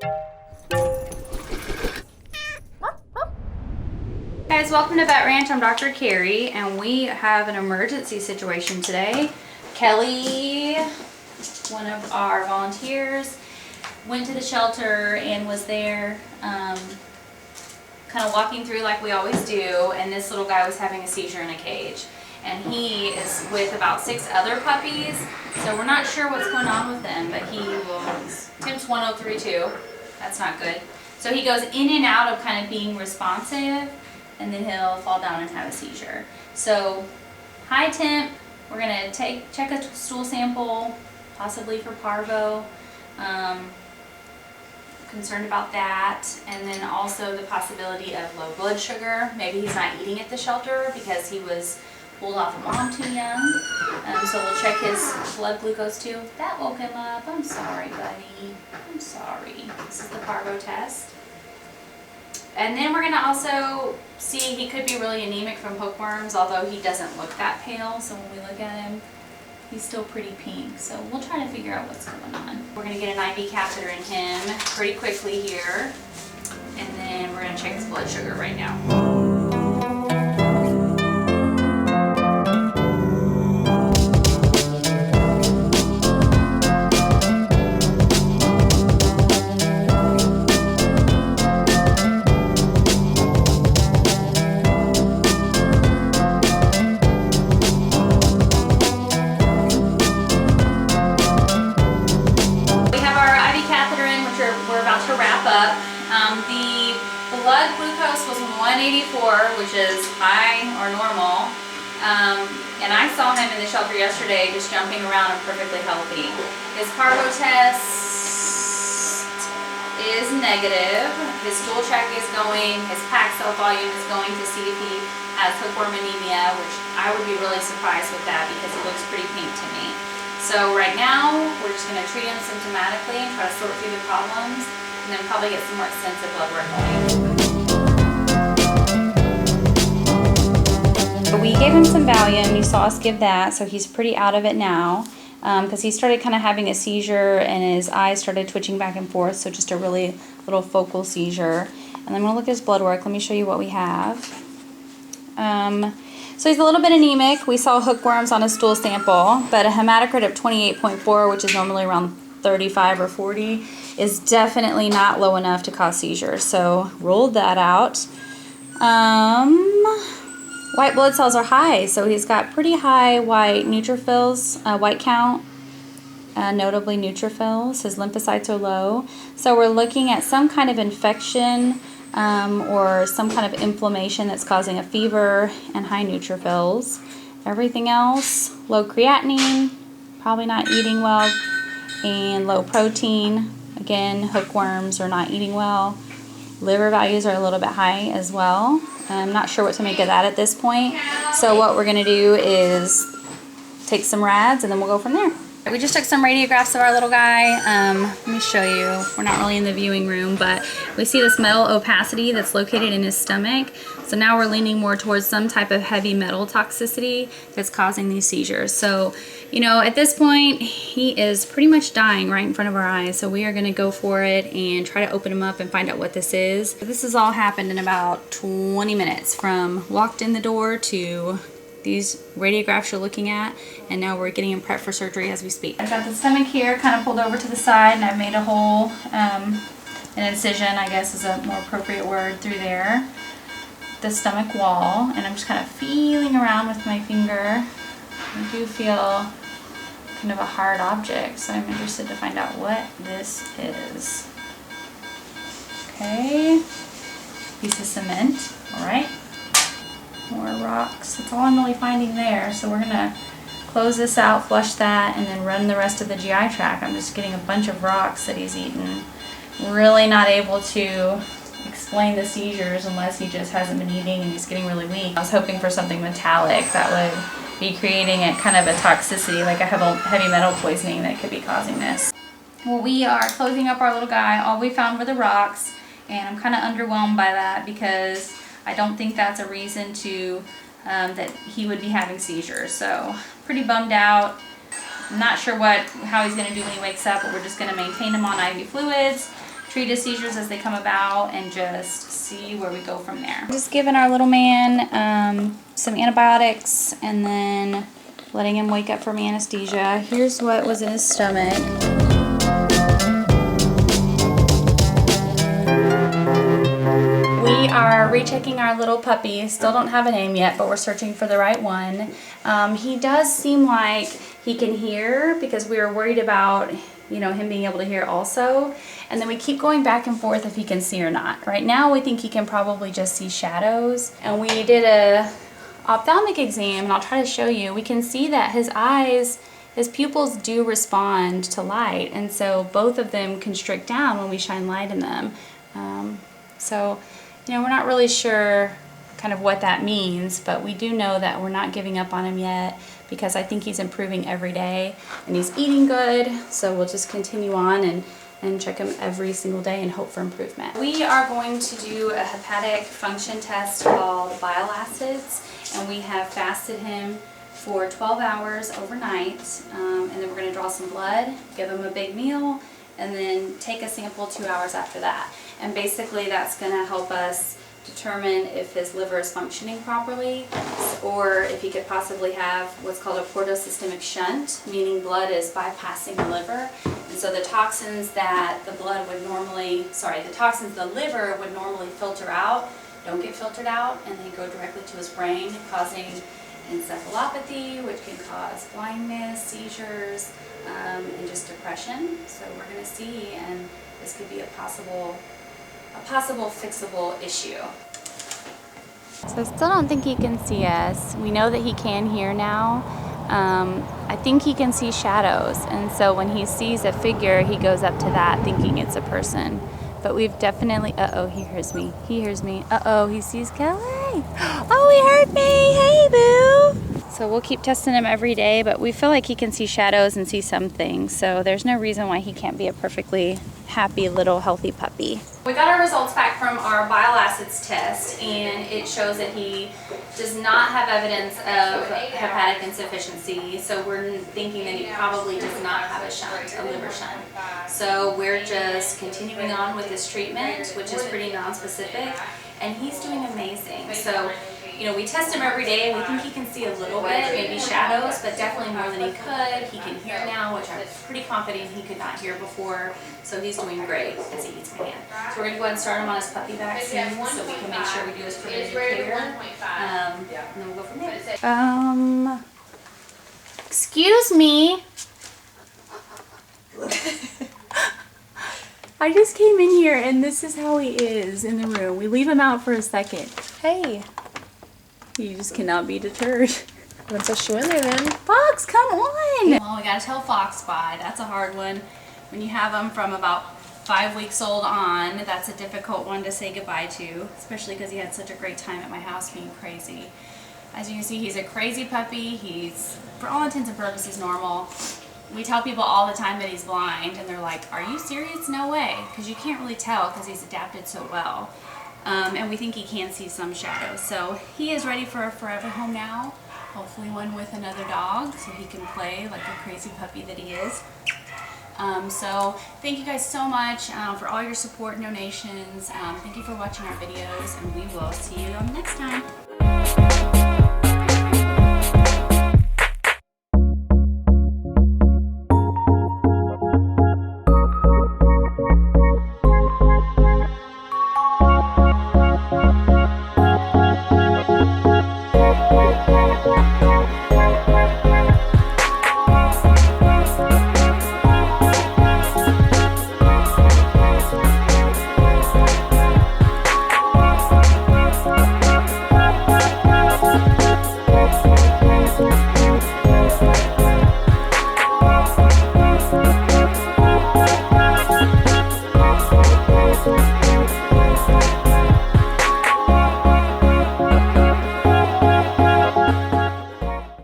Guys, welcome to Vet Ranch. I'm Dr. Karri, and we have an emergency situation today. Kelly, one of our volunteers, went to the shelter and was there kind of walking through like we always do, and this little guy was having a seizure in a cage. And he is with about 6 other puppies, so we're not sure what's going on with them, but he was, Tim's 103.2, that's not good. So he goes in and out of kind of being responsive, and then he'll fall down and have a seizure. So, high temp, we're gonna check a stool sample, possibly for parvo. Concerned about that, and then also the possibility of low blood sugar. Maybe he's not eating at the shelter because he was pulled off of mom too young. So we'll check his blood glucose too. That woke him up. I'm sorry, buddy. I'm sorry. This is the parvo test. And then we're gonna also see, he could be really anemic from hookworms, although he doesn't look that pale. So when we look at him, he's still pretty pink. So we'll try to figure out what's going on. We're gonna get an IV catheter in him pretty quickly here. And then we're gonna check his blood sugar right now. We're about to wrap up. The blood glucose was 184, which is high or normal. And I saw him in the shelter yesterday just jumping around and perfectly healthy. His parvo test is negative. His stool check is going. His pack cell volume is going to see if he has hookworm anemia, which I would be really surprised with that because he looks pretty pink to me. So right now, we're just going to treat him symptomatically and try to sort through the problems, and then probably get some more extensive blood work going. We gave him some Valium. You saw us give that, so he's pretty out of it now because he started kind of having a seizure and his eyes started twitching back and forth, so just a really little focal seizure. And then I'm going to look at his blood work. Let me show you what we have. So he's a little bit anemic. We saw hookworms on a stool sample, but a hematocrit of 28.4, which is normally around 35 or 40, is definitely not low enough to cause seizures. So ruled that out. White blood cells are high, so he's got pretty high white neutrophils, white count, notably neutrophils. His lymphocytes are low. So we're looking at some kind of infection or some kind of inflammation that's causing a fever and high neutrophils. Everything else, low creatinine, probably not eating well, and low protein. Again, hookworms are not eating well. Liver values are a little bit high as well. I'm not sure what to make of that at this point. So what we're going to do is take some rads and then we'll go from there. We just took some radiographs of our little guy. Let me show you. We're not really in the viewing room, but we see this metal opacity that's located in his stomach. So now we're leaning more towards some type of heavy metal toxicity that's causing these seizures. So, you know, at this point, he is pretty much dying right in front of our eyes. So we are going to go for it and try to open him up and find out what this is. This has all happened in about 20 minutes from walked in the door to these radiographs you're looking at, and now we're getting him prepped for surgery as we speak. I've got the stomach here kind of pulled over to the side, and I've made a hole, an incision I guess is a more appropriate word, through there, the stomach wall, and I'm just kind of feeling around with my finger. I do feel kind of a hard object, so I'm interested to find out what this is. Okay, piece of cement, all right. More rocks. That's all I'm really finding there. So we're gonna close this out, flush that, and then run the rest of the GI tract. I'm just getting a bunch of rocks that he's eaten. Really not able to explain the seizures unless he just hasn't been eating and he's getting really weak. I was hoping for something metallic that would be creating a kind of a toxicity, like a heavy metal poisoning that could be causing this. Well, we are closing up our little guy. All we found were the rocks, and I'm kind of underwhelmed by that because I don't think that's a reason to that he would be having seizures. So pretty bummed out. I'm not sure how he's going to do when he wakes up, but we're just going to maintain him on IV fluids treat his seizures as they come about and just see where we go from there. Just giving our little man some antibiotics and then letting him wake up from anesthesia. Here's what was in his stomach. We are rechecking our little puppy. Still don't have a name yet, but we're searching for the right one. He does seem like he can hear because we were worried about, you know, him being able to hear also. And then we keep going back and forth if he can see or not. Right now we think he can probably just see shadows. And we did a ophthalmic exam, and I'll try to show you. We can see that his eyes, his pupils do respond to light, and so both of them constrict down when we shine light in them. So, you know, we're not really sure kind of what that means, but we do know that we're not giving up on him yet because I think he's improving every day and he's eating good. So we'll just continue on and check him every single day and hope for improvement. We are going to do a hepatic function test called bile acids, and we have fasted him for 12 hours overnight, and then we're going to draw some blood, give him a big meal, and then take a sample 2 hours after that. And basically that's going to help us determine if his liver is functioning properly or if he could possibly have what's called a portosystemic shunt, meaning blood is bypassing the liver. And so the toxins that the liver would normally filter out don't get filtered out, and they go directly to his brain, causing encephalopathy, which can cause blindness, seizures, and just depression. So we're going to see, and this could be a possible fixable issue. So I still don't think he can see us. We know that he can hear now. I think he can see shadows, and so when he sees a figure, he goes up to that thinking it's a person. But we've definitely, uh-oh, he hears me. He hears me. Uh-oh, he sees Kelly. Oh, he heard me. Hey, boo. So we'll keep testing him every day, but we feel like he can see shadows and see some things. So there's no reason why he can't be a perfectly happy little healthy puppy. We got our results back from our bile acids test, and it shows that he does not have evidence of hepatic insufficiency. So we're thinking that he probably does not have a shunt, a liver shunt. So we're just continuing on with this treatment, which is pretty non-specific, and he's doing amazing. So, you know, we test him every day. We think he can see a little bit, maybe shadows, but definitely more than he could. He can hear now, which I'm pretty confident he could not hear before. So he's doing great as he eats my hand. So we're going to go ahead and start him on his puppy vaccine so we can make sure we do his preventative care. And then we'll go from there. Excuse me. I just came in here and this is how he is in the room. We leave him out for a second. Hey. You just cannot be deterred. Let's push you in there then. Fawkes, come on! Well, we gotta tell Fawkes bye. That's a hard one. When you have them from about 5 weeks old on, that's a difficult one to say goodbye to, especially because he had such a great time at my house being crazy. As you can see, he's a crazy puppy. He's, for all intents and purposes, normal. We tell people all the time that he's blind, and they're like, are you serious? No way. Because you can't really tell because he's adapted so well. And we think he can see some shadows. So he is ready for a forever home now. Hopefully one with another dog so he can play like a crazy puppy that he is. So thank you guys so much for all your support and donations. Thank you for watching our videos, and we will see you on the next time.